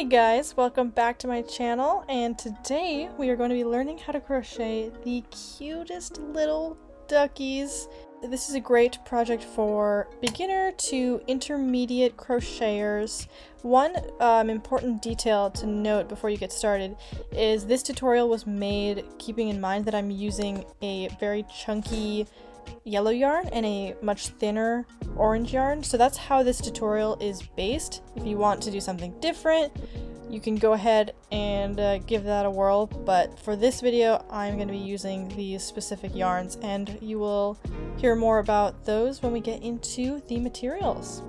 Hey guys, welcome back to my channel, and today we are going to be learning how to crochet the cutest little duckies. This is a great project for beginner to intermediate crocheters. One important detail to note before you get started is this tutorial was made keeping in mind that I'm using a very chunky yellow yarn and a much thinner orange yarn, so that's how this tutorial is based. If you want to do something different, you can go ahead and give that a whirl, but for this video I'm going to be using these specific yarns, and you will hear more about those when we get into the materials.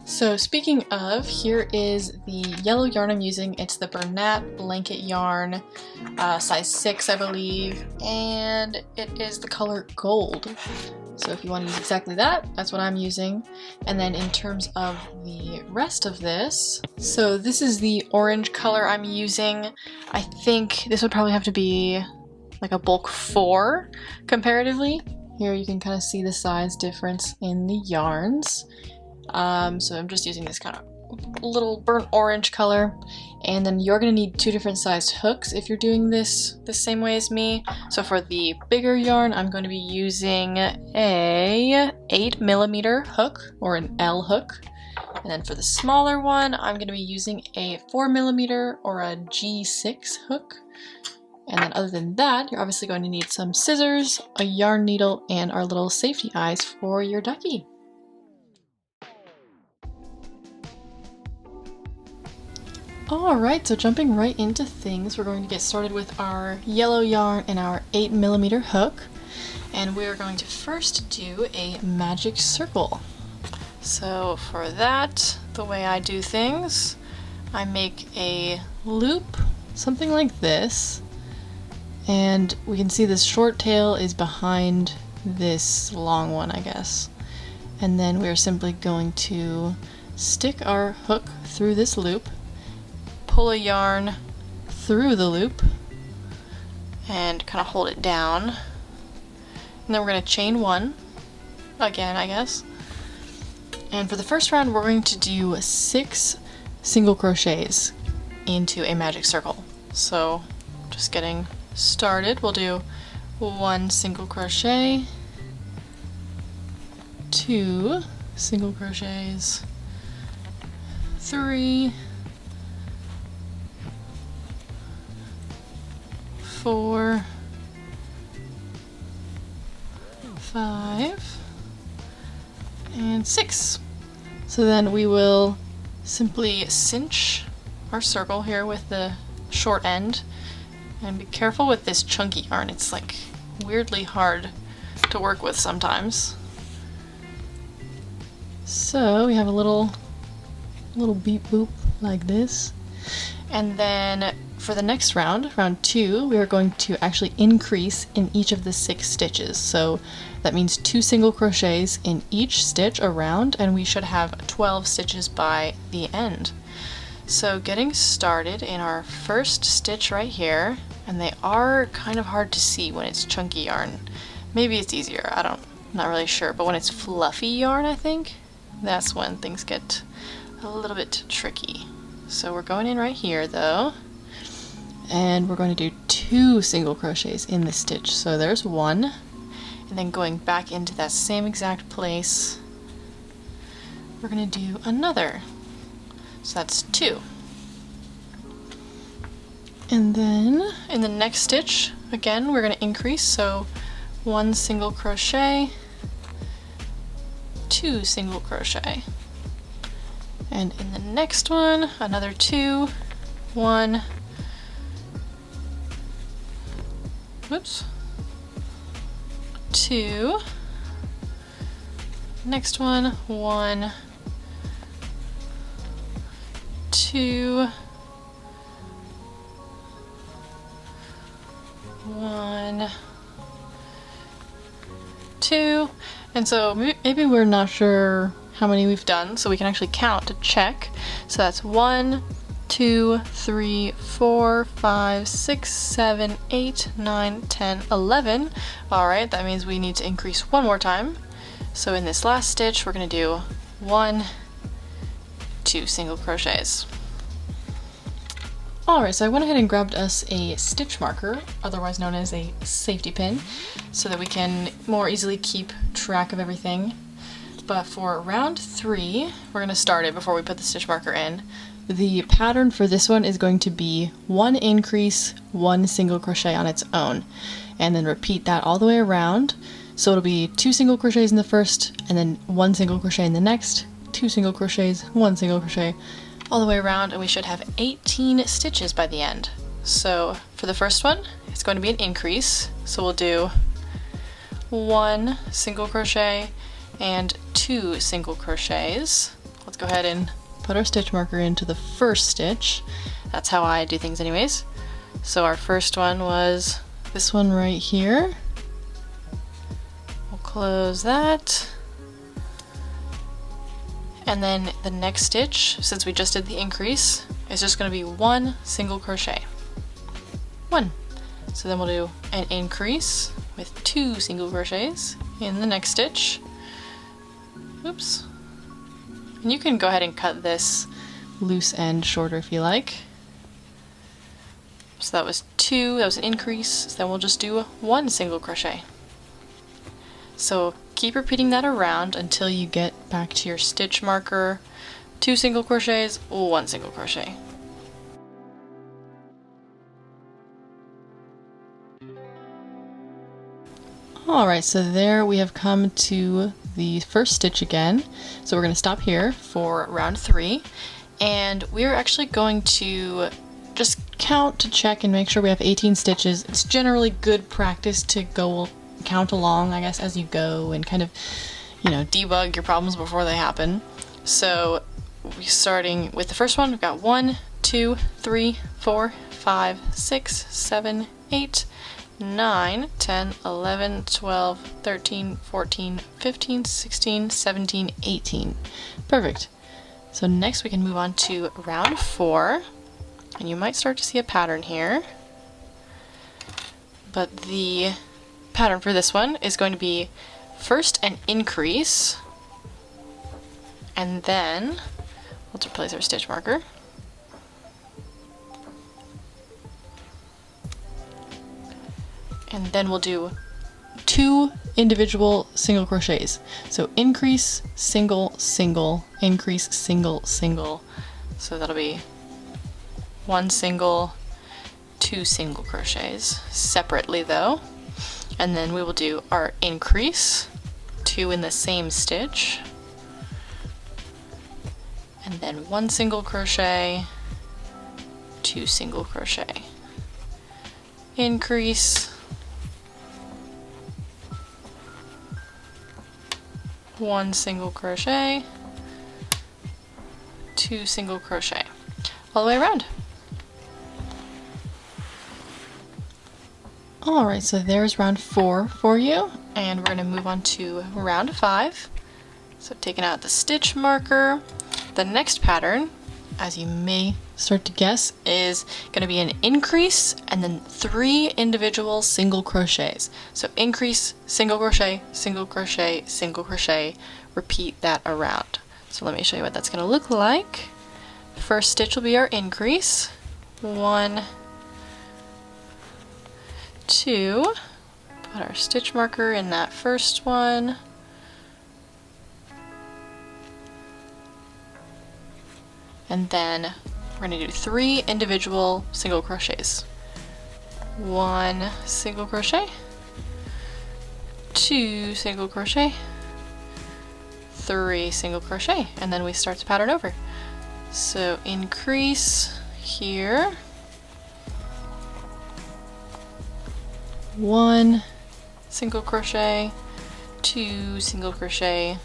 So speaking of, here is the yellow yarn I'm using. It's the Bernat blanket yarn, size 6 I believe, and it is the color gold. So if you want to use exactly that, that's what I'm using. And then in terms of the rest of this, so this is the orange color I'm using. I think this would probably have to be like a bulk 4 comparatively. Here you can kind of see the size difference in the yarns. So I'm just using this kind of little burnt orange color, and then you're going to need 2 different sized hooks if you're doing this the same way as me. So for the bigger yarn, I'm going to be using a 8mm hook or an L hook, and then for the smaller one, I'm going to be using a 4mm or a G6 hook. And then other than that, you're obviously going to need some scissors, a yarn needle, and our little safety eyes for your ducky. Alright, so jumping right into things, we're going to get started with our yellow yarn and our 8mm hook. And we're going to first do a magic circle. So for that, the way I do things, I make a loop, something like this. And we can see this short tail is behind this long one, I guess. And then we're simply going to stick our hook through this loop, pull a yarn through the loop, and kind of hold it down. And then we're going to chain 1 again, I guess. And for the first round, we're going to do 6 single crochets into a magic circle. So just getting started, we'll do 1 single crochet, 2 single crochets, 3, 4, 5, and 6. So then we will simply cinch our circle here with the short end, and be careful with this chunky yarn. It's like weirdly hard to work with sometimes. So we have a little beep boop like this. And then for the next round, round 2, we are going to actually increase in each of the 6 stitches. So that means 2 single crochets in each stitch around, and we should have 12 stitches by the end. So getting started in our first stitch right here, and they are kind of hard to see when it's chunky yarn. Maybe it's easier, I'm not really sure, but when it's fluffy yarn, I think, that's when things get a little bit tricky. So we're going in right here though, and we're going to do 2 single crochets in this stitch. So there's 1, and then going back into that same exact place, we're going to do another. So that's 2. And then in the next stitch, again, we're going to increase. So 1 single crochet, 2 single crochet. And in the next one, another 2, 1, whoops, 2, next one, 1, 2, 1, 2, and so maybe we're not sure how many we've done, so we can actually count to check. So that's 1, 2, 3, 4, 5, 6, 7, 8, 9, 10, 11. Alright, that means we need to increase 1 more time. So in this last stitch, we're going to do 1, 2 single crochets. Alright, so I went ahead and grabbed us a stitch marker, otherwise known as a safety pin, so that we can more easily keep track of everything. But for round 3, we're going to start it before we put the stitch marker in. The pattern for this one is going to be 1 increase, 1 single crochet on its own, and then repeat that all the way around. So it'll be 2 single crochets in the first, and then 1 single crochet in the next, 2 single crochets, 1 single crochet, all the way around, and we should have 18 stitches by the end. So for the first one, it's going to be an increase, so we'll do 1 single crochet and 2 single crochets. Let's go ahead and put our stitch marker into the first stitch. That's how I do things anyways. So our first one was this one right here. We'll close that. And then the next stitch, since we just did the increase, is just going to be 1 single crochet. 1. So then we'll do an increase with 2 single crochets in the next stitch. Oops. And you can go ahead and cut this loose end shorter if you like. So that was 2, that was an increase, so then we'll just do 1 single crochet. So keep repeating that around until you get back to your stitch marker. 2 single crochets, 1 single crochet. Alright, so there we have come to the first stitch again. So we're going to stop here for round 3, and we're actually going to just count to check and make sure we have 18 stitches. It's generally good practice to count along, I guess, as you go and kind of, you know, debug your problems before they happen. So we're starting with the first one. We've got 1, 2, 3, 4, 5, 6, 7, 8, 9, 10, 11, 12, 13, 14, 15, 16, 17, 18. Perfect. So next we can move on to round 4, and you might start to see a pattern here. But the pattern for this one is going to be first an increase, and then let's replace our stitch marker. And then we'll do 2 individual single crochets. So increase, single, single, increase, single, single. So that'll be 1 single, 2 single crochets, separately though. And then we will do our increase, 2 in the same stitch, and then 1 single crochet, 2 single crochet, increase, 1 single crochet, 2 single crochet, all the way around. Alright, so there's round 4 for you, and we're going to move on to round 5. So taking out the stitch marker, the next pattern, as you may start to guess, is going to be an increase and then 3 individual single crochets. So increase, single crochet, single crochet, single crochet, repeat that around. So let me show you what that's going to look like. First stitch will be our increase. 1, 2, put our stitch marker in that first one, and then we're going to do 3 individual single crochets. 1 single crochet, 2 single crochet, 3 single crochet, and then we start the pattern over. So increase here, 1 single crochet, 2 single crochet,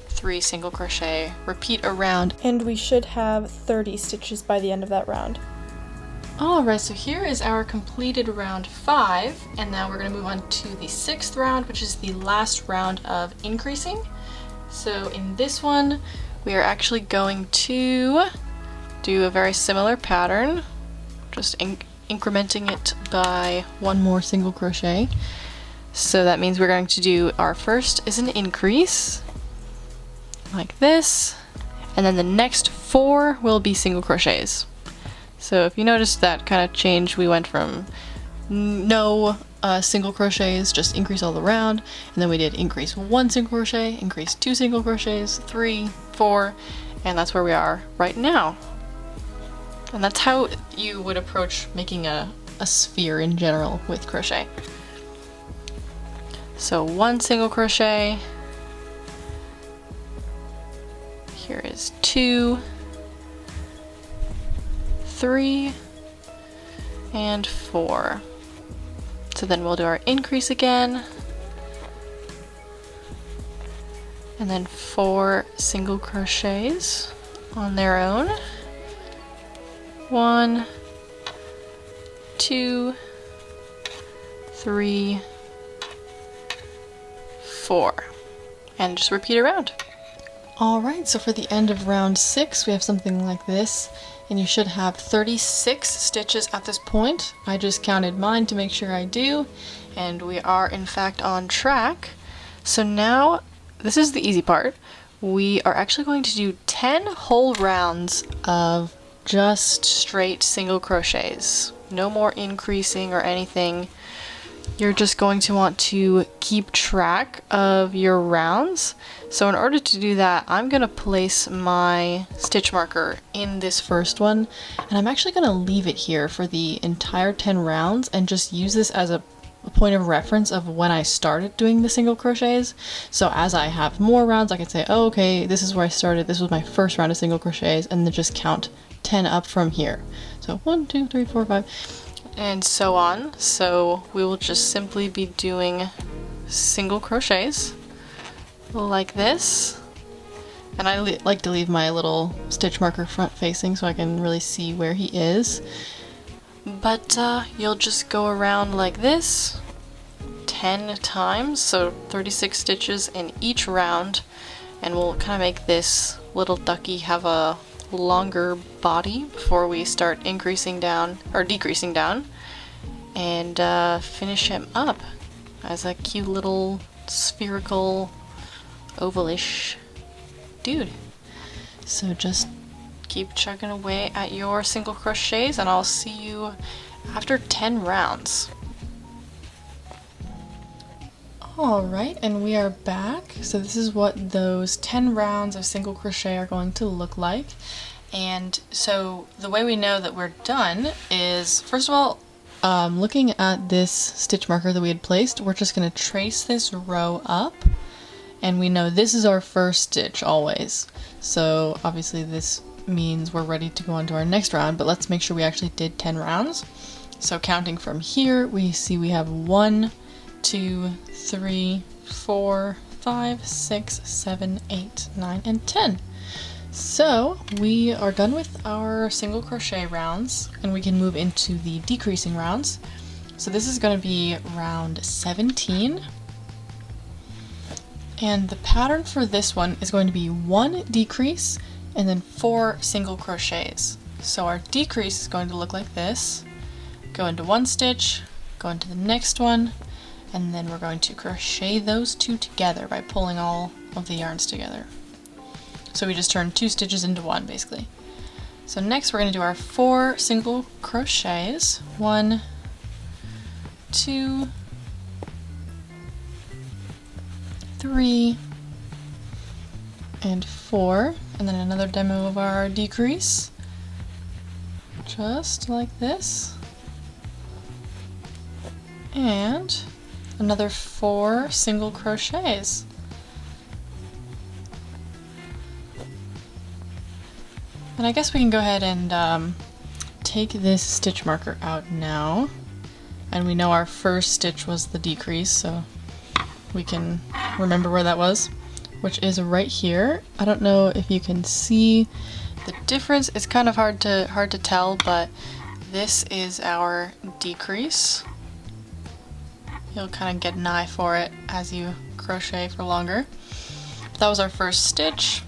3 single crochet, repeat around, and we should have 30 stitches by the end of that round. Alright, so here is our completed round 5, and now we're going to move on to the 6th round, which is the last round of increasing. So in this one, we are actually going to do a very similar pattern, just incrementing it by 1 more single crochet. So that means we're going to do, our first is an increase, like this, and then the next 4 will be single crochets. So if you notice that kind of change, we went from no single crochets, just increase all around, and then we did increase 1 single crochet, increase 2 single crochets, 3, 4, and that's where we are right now. And that's how you would approach making a sphere in general with crochet. So 1 single crochet, here is 2, 3, and 4. So then we'll do our increase again, and then 4 single crochets on their own. 1, 2, 3, 4, and just repeat around. Alright, so for the end of round 6 we have something like this, and you should have 36 stitches at this point. I just counted mine to make sure I do, and we are in fact on track. So now, this is the easy part. We are actually going to do 10 whole rounds of just straight single crochets. No more increasing or anything. You're just going to want to keep track of your rounds. So in order to do that, I'm going to place my stitch marker in this first one, and I'm actually going to leave it here for the entire 10 rounds and just use this as a point of reference of when I started doing the single crochets. So as I have more rounds, I can say, oh, okay, this is where I started, this was my first round of single crochets, and then just count 10 up from here. So 1, 2, 3, 4, 5, and so on. So we will just simply be doing single crochets like this, and I like to leave my little stitch marker front facing so I can really see where he is. But you'll just go around like this 10 times, so 36 stitches in each round, and we'll kind of make this little ducky have a longer body before we start increasing down or decreasing down, and finish him up as a cute little spherical ovalish dude. So just keep chugging away at your single crochets, and I'll see you after 10 rounds. Alright, and we are back. So this is what those 10 rounds of single crochet are going to look like. And so the way we know that we're done is, first of all, looking at this stitch marker that we had placed, we're just going to trace this row up, and we know this is our first stitch always. So obviously this means we're ready to go on to our next round, but let's make sure we actually did 10 rounds. So counting from here, we see we have 1, 2, 3, 4, 5, 6, 7, 8, 9, and 10. So we are done with our single crochet rounds, and we can move into the decreasing rounds. So this is going to be round 17. And the pattern for this one is going to be 1 decrease and then 4 single crochets. So our decrease is going to look like this. Go into 1 stitch, go into the next one, and then we're going to crochet those 2 together by pulling all of the yarns together. So we just turn 2 stitches into 1 basically. So next we're going to do our 4 single crochets. 1, 2, 3, and 4, and then another demo of our decrease, just like this, and another 4 single crochets. And I guess we can go ahead and take this stitch marker out now, and we know our first stitch was the decrease, so we can remember where that was, which is right here. I don't know if you can see the difference. It's kind of hard to tell, but this is our decrease. You'll kind of get an eye for it as you crochet for longer. But that was our first stitch.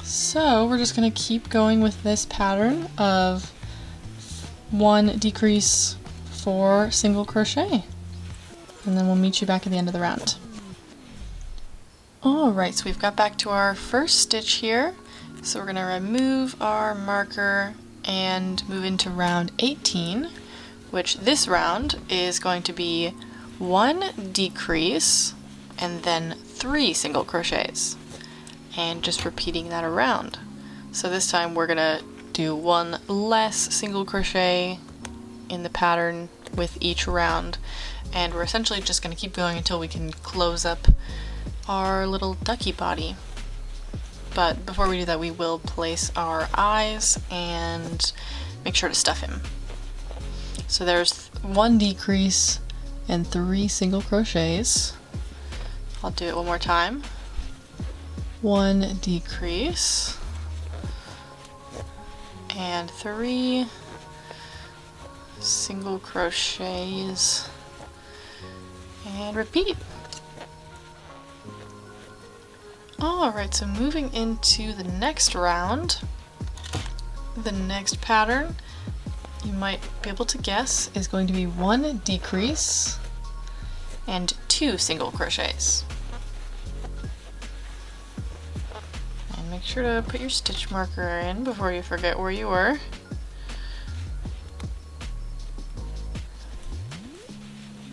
So we're just going to keep going with this pattern of 1 decrease, 4 single crochet. And then we'll meet you back at the end of the round. Alright, so we've got back to our first stitch here, So we're going to remove our marker and move into round 18, which this round is going to be 1 decrease and then 3 single crochets, and just repeating that around. So this time we're going to do 1 less single crochet in the pattern with each round, and we're essentially just going to keep going until we can close up our little ducky body. But before we do that, we will place our eyes and make sure to stuff him. So there's 1 decrease and 3 single crochets. I'll do it one more time. 1 decrease and 3 single crochets, and repeat. Alright, so moving into the next round, the next pattern, you might be able to guess, is going to be 1 decrease and 2 single crochets. And make sure to put your stitch marker in before you forget where you were.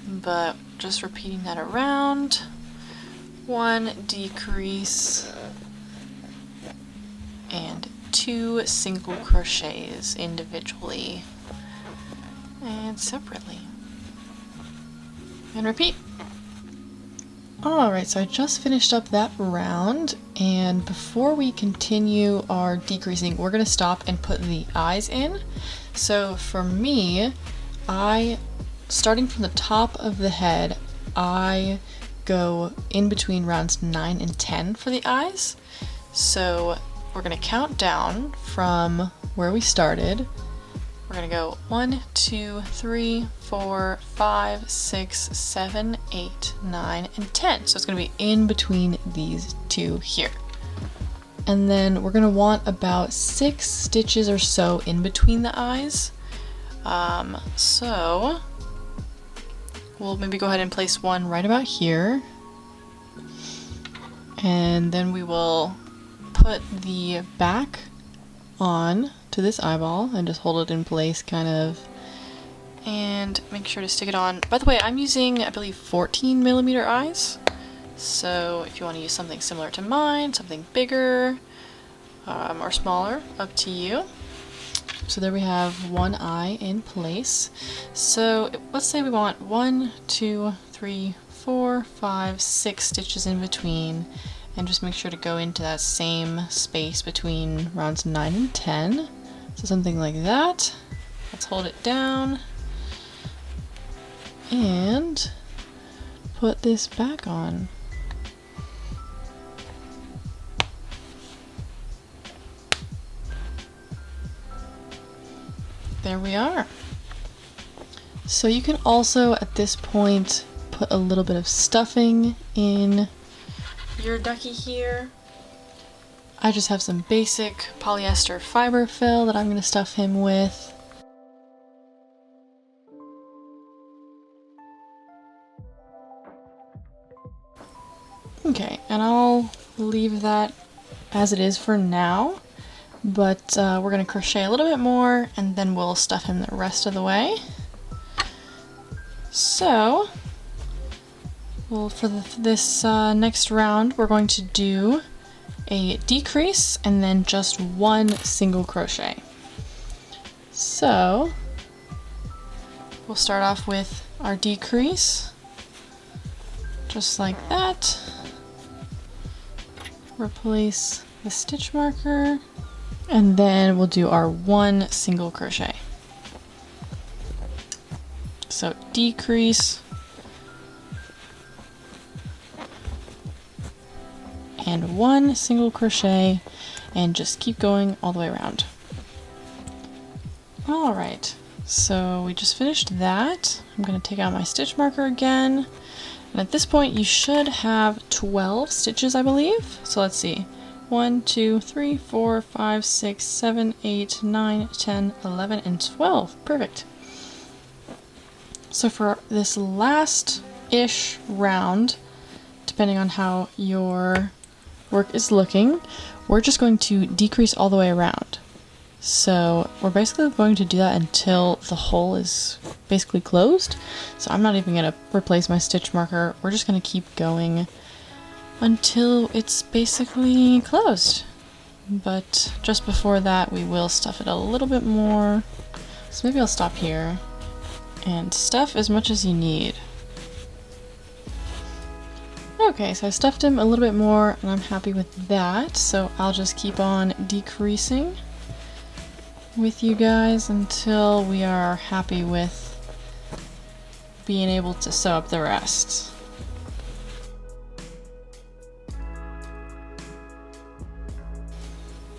But just repeating that around. 1 decrease and 2 single crochets individually and separately. And repeat. Alright, so I just finished up that round, and before we continue our decreasing, we're going to stop and put the eyes in. So for me, starting from the top of the head, I go in between rounds 9 and 10 for the eyes. So we're going to count down from where we started. We're going to go 1, 2, 3, 4, 5, 6, 7, 8, 9, and 10. So it's going to be in between these two here. And then we're going to want about 6 stitches or so in between the eyes. So we'll maybe go ahead and place one right about here. And then we will put the back on to this eyeball and just hold it in place kind of, and make sure to stick it on. By the way, I'm using, I believe, 14mm eyes. So if you want to use something similar to mine, something bigger or smaller, up to you. So there we have one eye in place. So let's say we want 1, 2, 3, 4, 5, 6 stitches in between, and just make sure to go into that same space between rounds 9 and 10. So something like that. Let's hold it down and put this back on. There we are. So you can also at this point put a little bit of stuffing in your ducky here. I just have some basic polyester fiber fill that I'm going to stuff him with. Okay, and I'll leave that as it is for now, but we're going to crochet a little bit more and then we'll stuff him the rest of the way. So, well, for this next round, we're going to do a decrease and then just 1 single crochet. So we'll start off with our decrease, just like that. Replace the stitch marker, and then we'll do our 1 single crochet. So decrease and 1 single crochet, and just keep going all the way around. Alright, so we just finished that. I'm going to take out my stitch marker again, and at this point you should have 12 stitches, I believe. So let's see, 1, 2, 3, 4, 5, 6, 7, 8, 9, 10, 11, and 12. Perfect. So for this last-ish round, depending on how your work is looking, we're just going to decrease all the way around. So we're basically going to do that until the hole is basically closed. So I'm not even going to replace my stitch marker. We're just going to keep going until it's basically closed. But just before that, we will stuff it a little bit more. So maybe I'll stop here and stuff as much as you need. Okay, so I stuffed him a little bit more and I'm happy with that. So I'll just keep on decreasing with you guys until we are happy with being able to sew up the rest.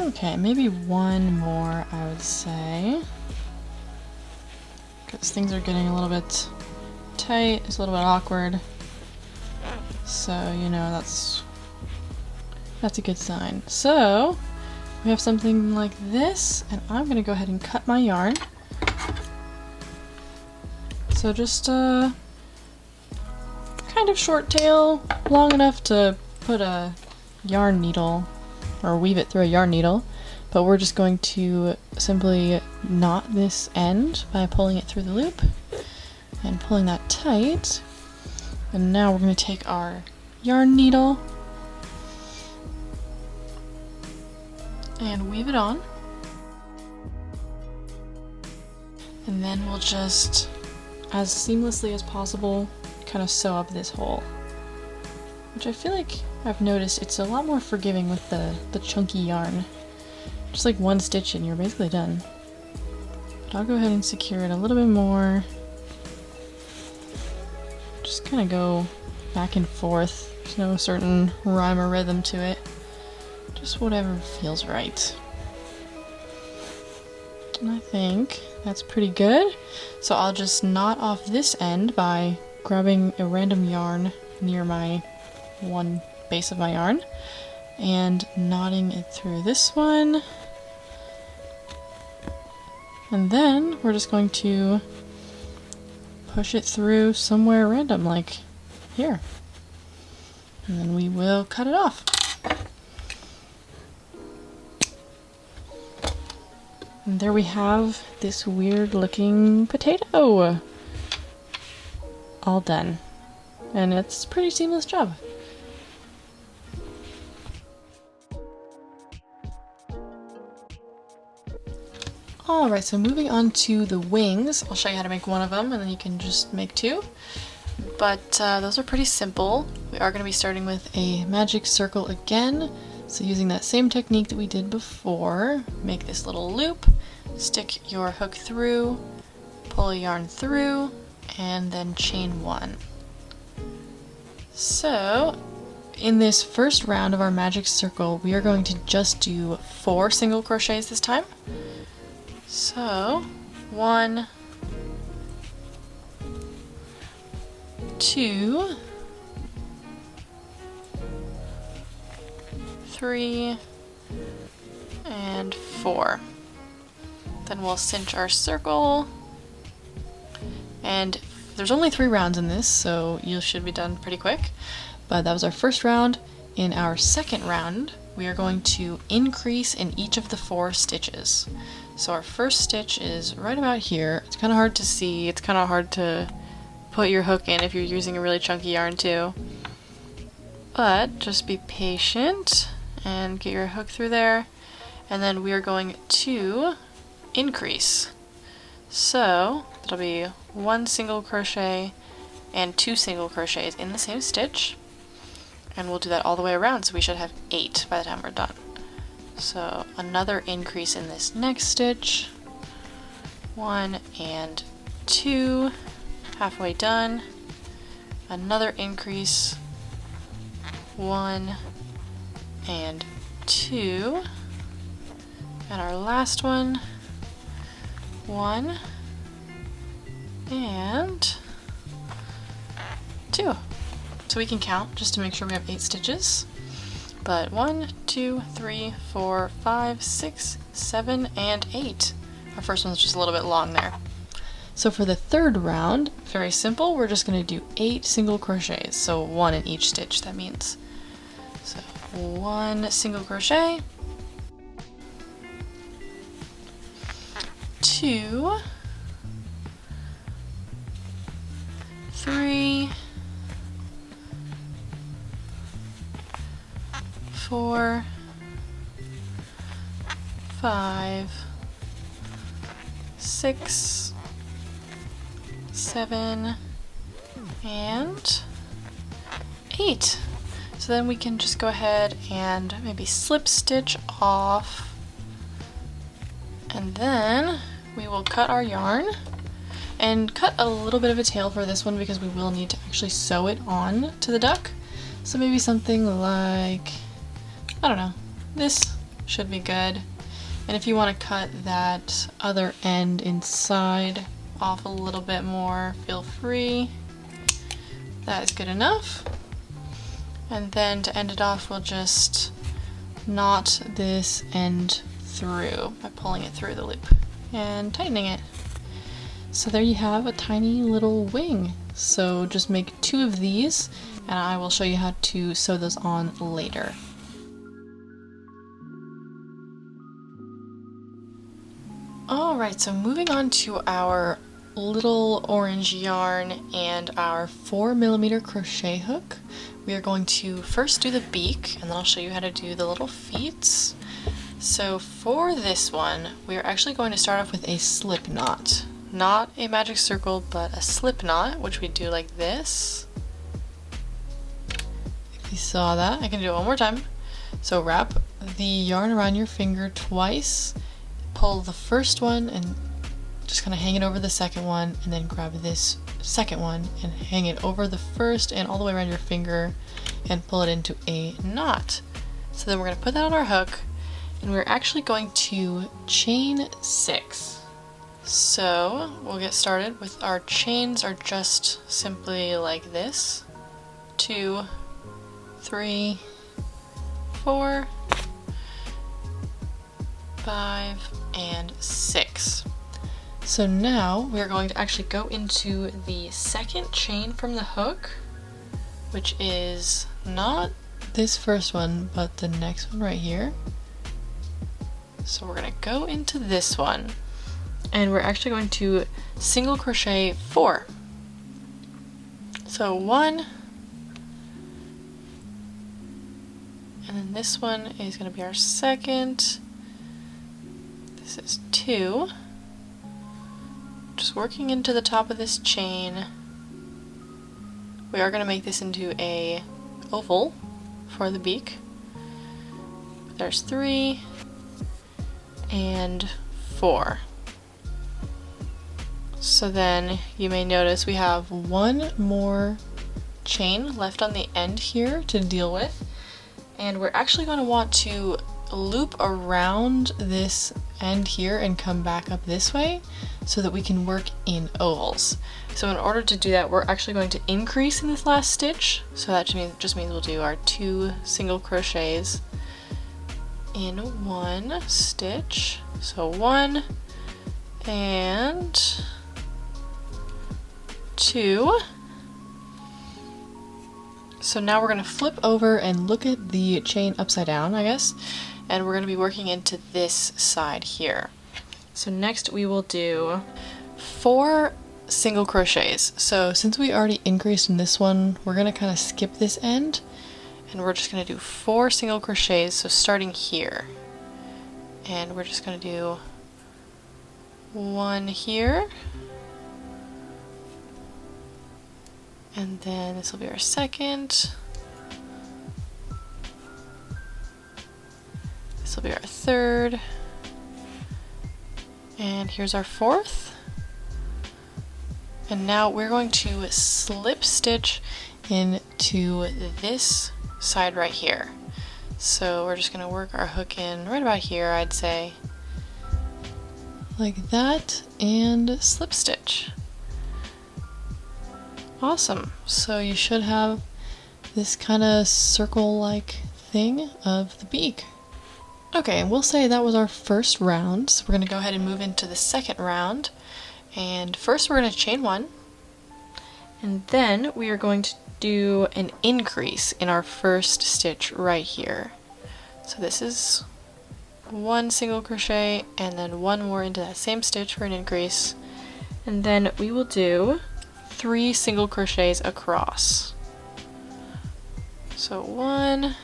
Okay, maybe one more, I would say, because things are getting a little bit tight, it's a little bit awkward, so you know that's a good sign. So we have something like this, and I'm gonna go ahead and cut my yarn. So just kind of short tail, long enough to put a yarn needle or weave it through a yarn needle, but we're just going to simply knot this end by pulling it through the loop and pulling that tight. And now we're going to take our yarn needle and weave it on, and then we'll just, as seamlessly as possible, kind of sew up this hole, which I feel like I've noticed it's a lot more forgiving with the chunky yarn. Just like one stitch and you're basically done. But I'll go ahead and secure it a little bit more. Just kind of go back and forth. There's no certain rhyme or rhythm to it. Just whatever feels right. And I think that's pretty good. So I'll just knot off this end by grabbing a random yarn near my one base of my yarn and knotting it through this one, and then we're just going to push it through somewhere random like here, and then we will cut it off. And there we have this weird looking potato all done, and it's a pretty seamless job. Alright, so moving on to the wings, I'll show you how to make one of them and then you can just make two. But those are pretty simple. We are going to be starting with a magic circle again. So using that same technique that we did before, make this little loop, stick your hook through, pull a yarn through, and then chain one. So in this first round of our magic circle, we are going to just do 4 single crochets this time. So 1, 2, 3, and 4. Then we'll cinch our circle, and there's only 3 rounds in this, so you should be done pretty quick. But that was our first round. In our second round, we are going to increase in each of the 4 stitches. So our first stitch is right about here. It's kind of hard to see. It's kind of hard to put your hook in if you're using a really chunky yarn too. But just be patient and get your hook through there. And then we are going to increase. So it'll be 1 single crochet and 2 single crochets in the same stitch. And we'll do that all the way around, so we should have 8 by the time we're done. So another increase in this next stitch, 1 and 2, halfway done, another increase, 1 and 2, and our last one, 1 and 2. So we can count just to make sure we have 8 stitches. But 1, 2, 3, 4, 5, 6, 7, and 8. Our first one's just a little bit long there. So for the third round, very simple, we're just going to do 8 single crochets, so 1 in each stitch, that means. So 1 single crochet, 2, 3, 4, 5, 6, 7, and 8. So then we can just go ahead and maybe slip stitch off, and then we will cut our yarn and cut a little bit of a tail for this one because we will need to actually sew it on to the duck. So maybe something like, I don't know, this should be good. And if you want to cut that other end inside off a little bit more, feel free. That is good enough. And then to end it off, we'll just knot this end through by pulling it through the loop and tightening it. So there you have a tiny little wing. So just make 2 of these, and I will show you how to sew those on later. Alright, so moving on to our little orange yarn and our 4mm crochet hook, we are going to first do the beak, and then I'll show you how to do the little feet. So for this one, we are actually going to start off with a slip knot. Not a magic circle, but a slip knot, which we do like this. If you saw that, I can do it one more time. So wrap the yarn around your finger twice, pull the first one and just kind of hang it over the second one, and then grab this second one and hang it over the first and all the way around your finger and pull it into a knot. So then we're going to put that on our hook, and we're actually going to chain 6. So we'll get started with our chains are just simply like this. 2, 3, 4, 5, and 6. So now we're going to actually go into the second chain from the hook, which is not this first one, but the next one right here. So we're going to go into this one, and we're actually going to single crochet 4. So 1, and then this one is going to be our second. This is 2. Just working into the top of this chain. We are going to make this into a oval for the beak. There's 3 and 4. So then you may notice we have one more chain left on the end here to deal with, and we're actually going to want to loop around this end here and come back up this way so that we can work in ovals. So in order to do that, we're actually going to increase in this last stitch. So that just means we'll do our 2 single crochets in one stitch. So 1 and 2. So now we're going to flip over and look at the chain upside down, I guess, and we're going to be working into this side here. So next we will do 4 single crochets. So since we already increased in this one, we're going to kind of skip this end, and we're just going to do 4 single crochets, so starting here. And we're just going to do 1 here, and then this will be our second. This will be our third, and here's our 4th. And now we're going to slip stitch into this side right here. So we're just going to work our hook in right about here, I'd say, like that, and slip stitch. Awesome. So you should have this kind of circle-like thing of the beak. Okay, and we'll say that was our first round, so we're going to go ahead and move into the second round. And first we're going to chain 1, and then we are going to do an increase in our first stitch right here. So this is one single crochet and then one more into that same stitch for an increase, and then we will do 3 single crochets across. So 1,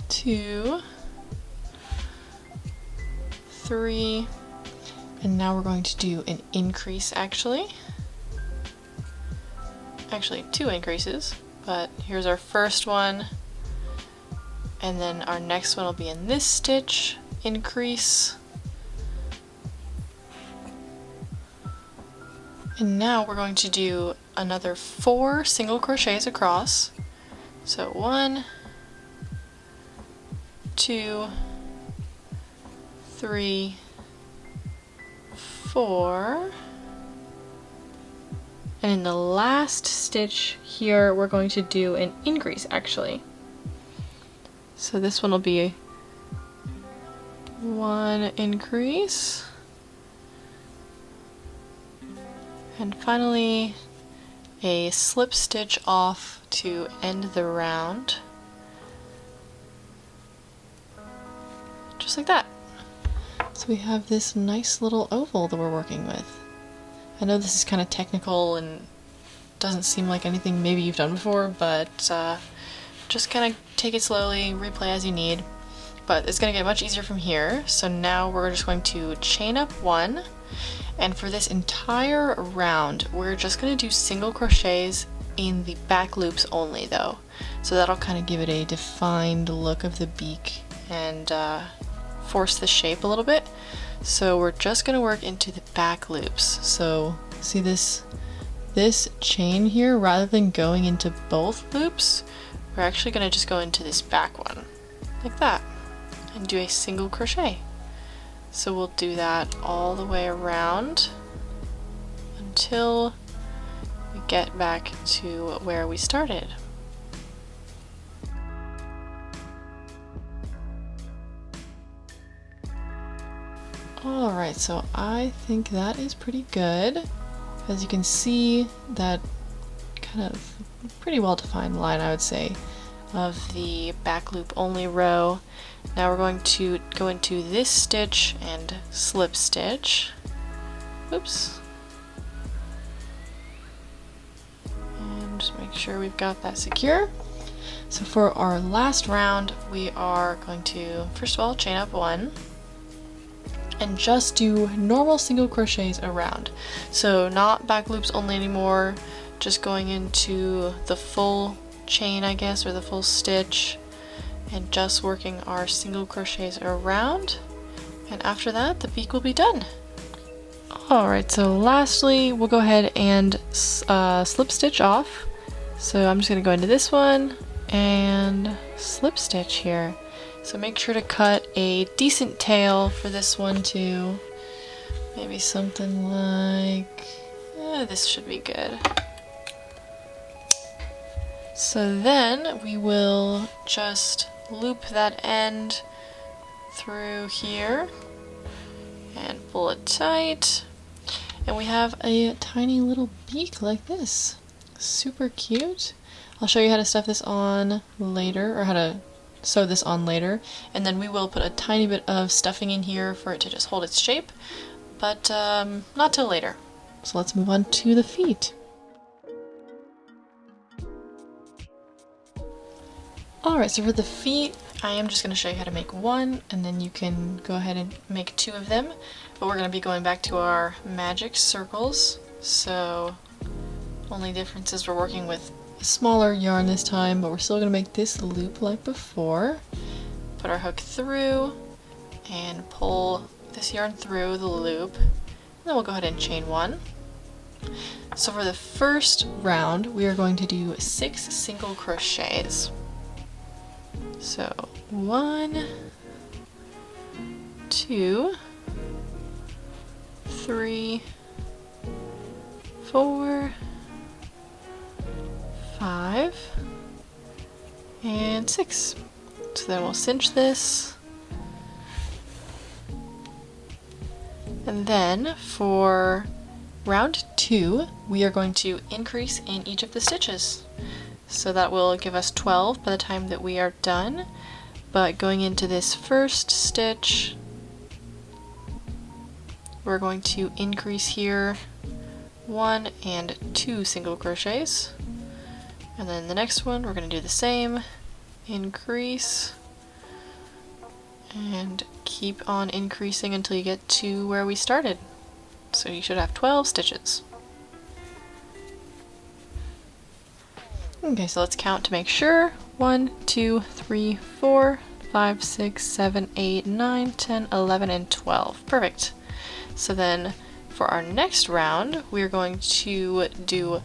2, 3, and now we're going to do an increase actually 2 increases, but here's our first one, and then our next one will be in this stitch, increase, and now we're going to do another 4 single crochets across. So 1, 2, 3, 4, and in the last stitch here we're going to do an increase actually. So this one will be 1 increase, and finally a slip stitch off to end the round, just like that. So we have this nice little oval that we're working with. I know this is kind of technical and doesn't seem like anything maybe you've done before, but just kind of take it slowly, replay as you need. But it's going to get much easier from here. So now we're just going to chain up 1, and for this entire round we're just going to do single crochets in the back loops only though. So that'll kind of give it a defined look of the beak and force the shape a little bit. So we're just going to work into the back loops. So see this chain here, rather than going into both loops, we're actually going to just go into this back one like that and do a single crochet. So we'll do that all the way around until we get back to where we started. Alright, so I think that is pretty good. As you can see, that kind of pretty well defined line, I would say, of the back loop only row. Now we're going to go into this stitch and slip stitch. Oops. And just make sure we've got that secure. So for our last round, we are going to, first of all, chain up 1 and just do normal single crochets around. So not back loops only anymore, just going into the full chain, I guess, or the full stitch, and just working our single crochets around, and after that the beak will be done. Alright, so lastly we'll go ahead and slip stitch off. So I'm just going to go into this one and slip stitch here. So make sure to cut a decent tail for this one too. Maybe something like, this should be good. So then we will just loop that end through here and pull it tight. And we have a tiny little beak like this. Super cute. I'll show you how to stuff this on later, or how to sew this on later, and then we will put a tiny bit of stuffing in here for it to just hold its shape, but not till later. So let's move on to the feet. Alright, so for the feet, I am just going to show you how to make 1, and then you can go ahead and make 2 of them, but we're going to be going back to our magic circles. So only difference is we're working with a smaller yarn this time, but we're still going to make this loop like before. Put our hook through and pull this yarn through the loop, and then we'll go ahead and chain 1. So for the first round we are going to do 6 single crochets. So 1, 2, 3, 4, 5, and 6. So then we'll cinch this, and then for round 2 we are going to increase in each of the stitches. So that will give us 12 by the time that we are done. but going into this first stitch, we're going to increase here 1 and 2 single crochets, and then the next one we're going to do the same, increase, and keep on increasing until you get to where we started. So you should have 12 stitches. Okay, so let's count to make sure. 1, 2, 3, 4, 5, 6, 7, 8, 9, 10, 11, and 12. Perfect. So then for our next round, we're going to do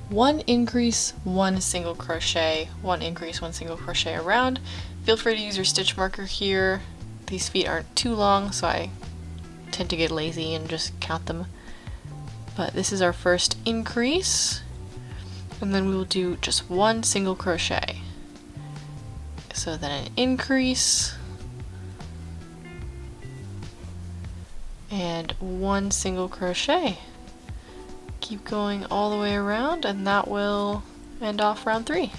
1 increase, 1 single crochet, 1 increase, 1 single crochet around. Feel free to use your stitch marker here. These feet aren't too long, so I tend to get lazy and just count them. But this is our first increase, and then we will do just 1 single crochet. So then an increase, and 1 single crochet. Keep going all the way around, and that will end off round 3.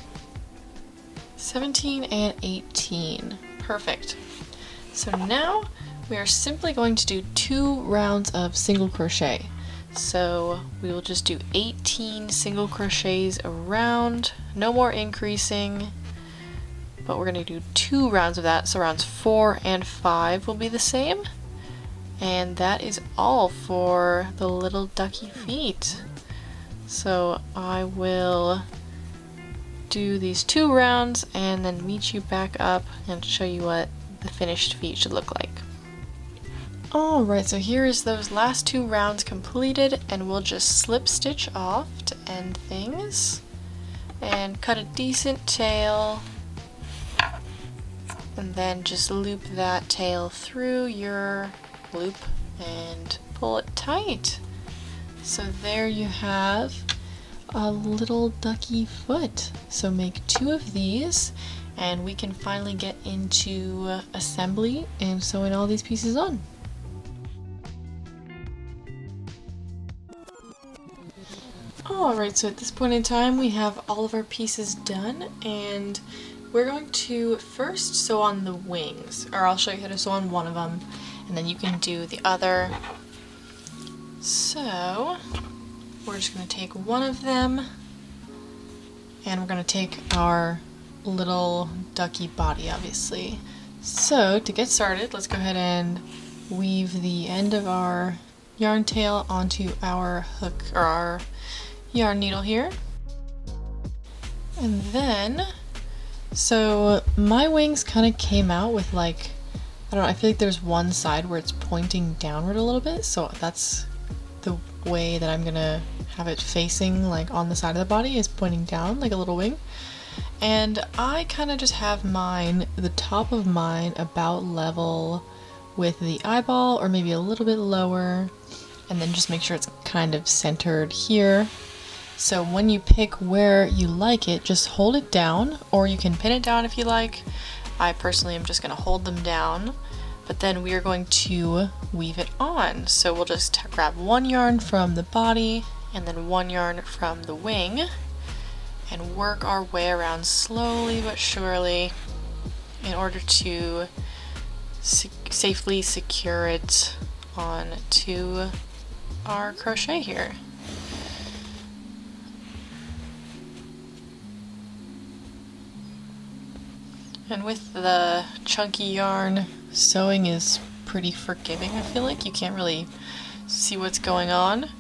17 and 18. Perfect. So now we are simply going to do 2 rounds of single crochet. So we will just do 18 single crochets around, no more increasing, but we're going to do 2 rounds of that, so rounds 4 and 5 will be the same. And that is all for the little ducky feet. So I will do these 2 rounds and then meet you back up and show you what the finished feet should look like. Alright, so here is those last 2 rounds completed, and we'll just slip stitch off to end things and cut a decent tail, and then just loop that tail through your loop and pull it tight. So there you have a little ducky foot. So make 2 of these and we can finally get into assembly and sewing all these pieces on. Alright, so at this point in time we have all of our pieces done, and we're going to first sew on the wings, or I'll show you how to sew on one of them and then you can do the other. So we're just going to take one of them and we're going to take our little ducky body, obviously. So to get started, let's go ahead and weave the end of our yarn tail onto our hook, or our yarn needle here. And then, so my wings kind of came out with like, I don't know, I feel like there's one side where it's pointing downward a little bit, so that's the way that I'm gonna have it facing, like on the side of the body is pointing down like a little wing. And I kind of just have mine, the top of mine about level with the eyeball, or maybe a little bit lower, and then just make sure it's kind of centered here. So when you pick where you like it, just hold it down, or you can pin it down if you like. I personally am just going to hold them down, but then we are going to weave it on. So we'll just grab one yarn from the body and then one yarn from the wing and work our way around slowly but surely in order to safely secure it onto our crochet here. And with the chunky yarn, sewing is pretty forgiving, I feel like. You can't really see what's going on.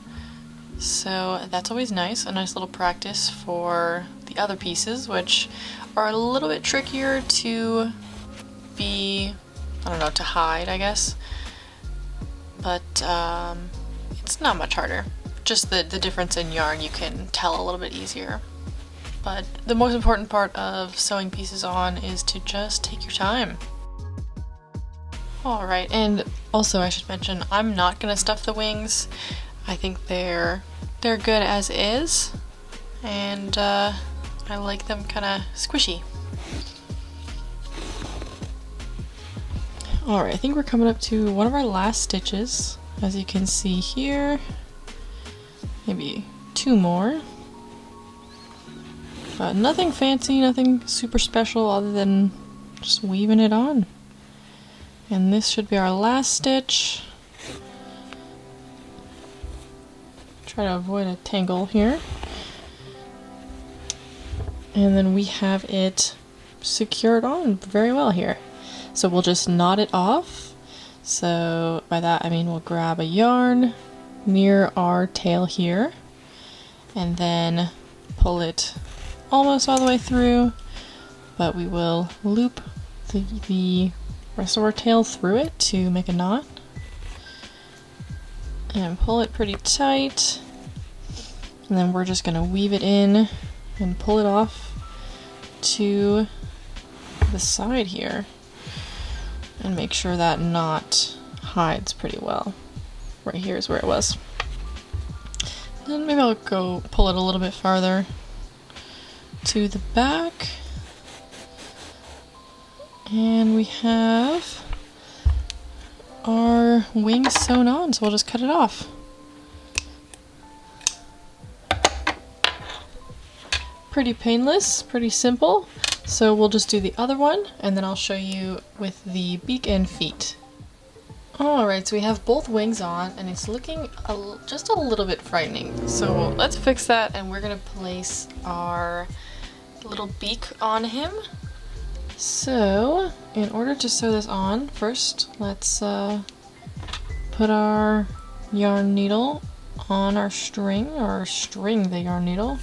So that's always nice, a nice little practice for the other pieces, which are a little bit trickier to be, I don't know, to hide, I guess. But it's not much harder. Just the difference in yarn you can tell a little bit easier. But the most important part of sewing pieces on is to just take your time. Alright, and also I should mention, I'm not going to stuff the wings. I think they're good as is, and I like them kind of squishy. Alright, I think we're coming up to one of our last stitches, as you can see here. Maybe 2 more. Nothing fancy, nothing super special other than just weaving it on. And this should be our last stitch. Try to avoid a tangle here. And then we have it secured on very well here. So we'll just knot it off. So by that I mean we'll grab a yarn near our tail here and then pull it almost all the way through, but we will loop the rest of our tail through it to make a knot and pull it pretty tight, and then we're just going to weave it in and pull it off to the side here and make sure that knot hides pretty well. Right here is where it was. Then maybe I'll go pull it a little bit farther to the back. And we have our wings sewn on, so we'll just cut it off. Pretty painless, pretty simple. So we'll just do the other one, and then I'll show you with the beak and feet. Alright, so we have both wings on, and it's looking just a little bit frightening. So let's fix that, and we're going to place our little beak on him. So, in order to sew this on, first let's put our yarn needle on our string, or string the yarn needle.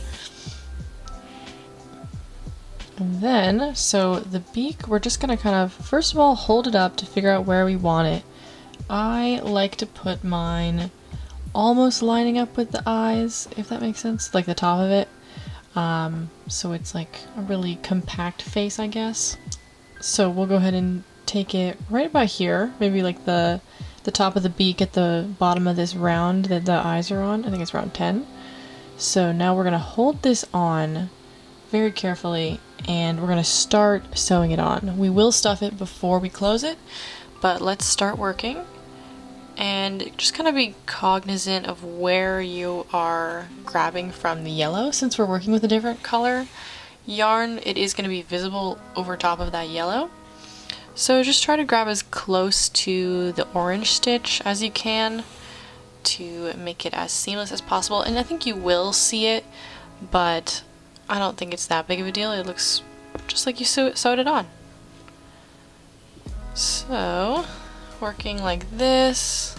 And then, so the beak, we're just going to kind of, first of all, hold it up to figure out where we want it. I like to put mine almost lining up with the eyes, if that makes sense, like the top of it. So it's like a really compact face, I guess. So we'll go ahead and take it right about here, maybe like the top of the beak at the bottom of this round that the eyes are on. I think it's round 10. So now we're going to hold this on very carefully, and we're going to start sewing it on. We will stuff it before we close it, but let's start working. And just kind of be cognizant of where you are grabbing from the yellow. Since we're working with a different color yarn, it is going to be visible over top of that yellow. So just try to grab as close to the orange stitch as you can to make it as seamless as possible. And I think you will see it, but I don't think it's that big of a deal. It looks just like you sewed it on. So, working like this.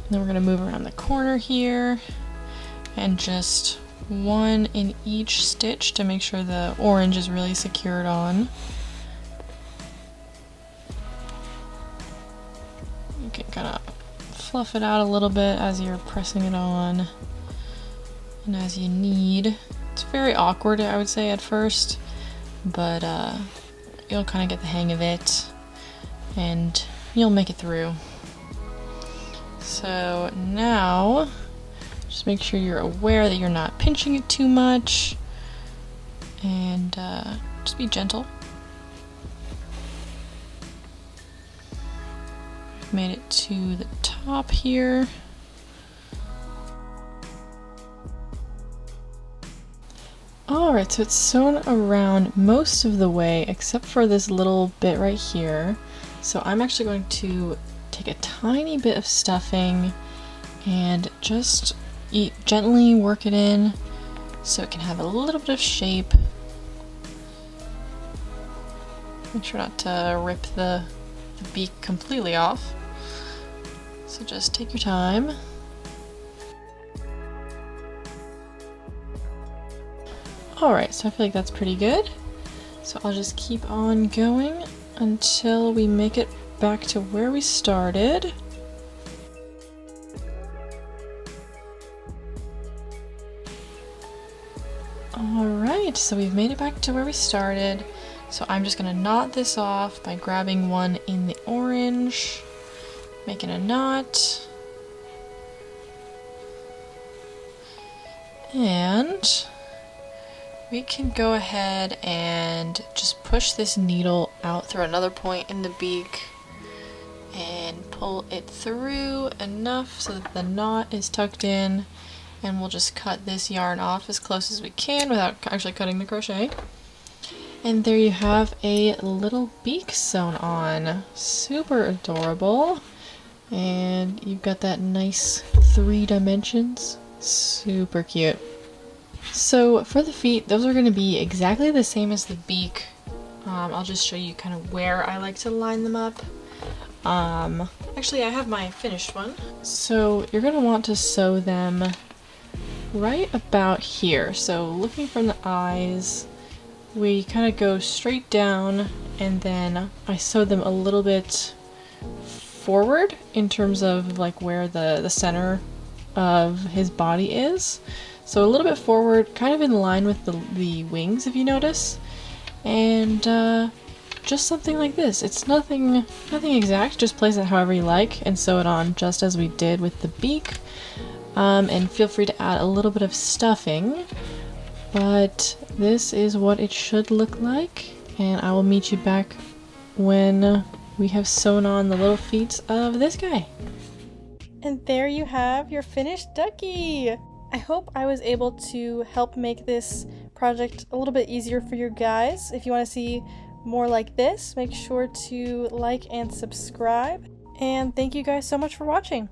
Then we're going to move around the corner here and just one in each stitch to make sure the orange is really secured on. You can kind of fluff it out a little bit as you're pressing it on and as you need. It's very awkward, I would say, at first, but you'll kind of get the hang of it and you'll make it through. So now just make sure you're aware that you're not pinching it too much, and just be gentle. Made it to the top here. Alright, so it's sewn around most of the way except for this little bit right here. So I'm actually going to take a tiny bit of stuffing and just gently work it in so it can have a little bit of shape. Make sure not to rip the beak completely off. So just take your time. Alright, so I feel like that's pretty good. So I'll just keep on going until we make it back to where we started. Alright, so we've made it back to where we started. So I'm just going to knot this off by grabbing one in the orange, making a knot, and we can go ahead and just push this needle out through another point in the beak and pull it through enough so that the knot is tucked in, and we'll just cut this yarn off as close as we can without actually cutting the crochet. And there you have a little beak sewn on. Super adorable. And you've got that nice 3 dimensions. Super cute. So for the feet, those are going to be exactly the same as the beak. I'll just show you kind of where I like to line them up. Actually, I have my finished one. So you're going to want to sew them right about here. So looking from the eyes, we kind of go straight down, and then I sew them a little bit forward in terms of like where the center of his body is. So a little bit forward, kind of in line with the wings, if you notice. And just something like this. It's nothing exact, just place it however you like and sew it on just as we did with the beak. And feel free to add a little bit of stuffing. But this is what it should look like, and I will meet you back when we have sewn on the little feet of this guy. And there you have your finished ducky! I hope I was able to help make this project a little bit easier for you guys. If you want to see more like this, make sure to like and subscribe. And thank you guys so much for watching!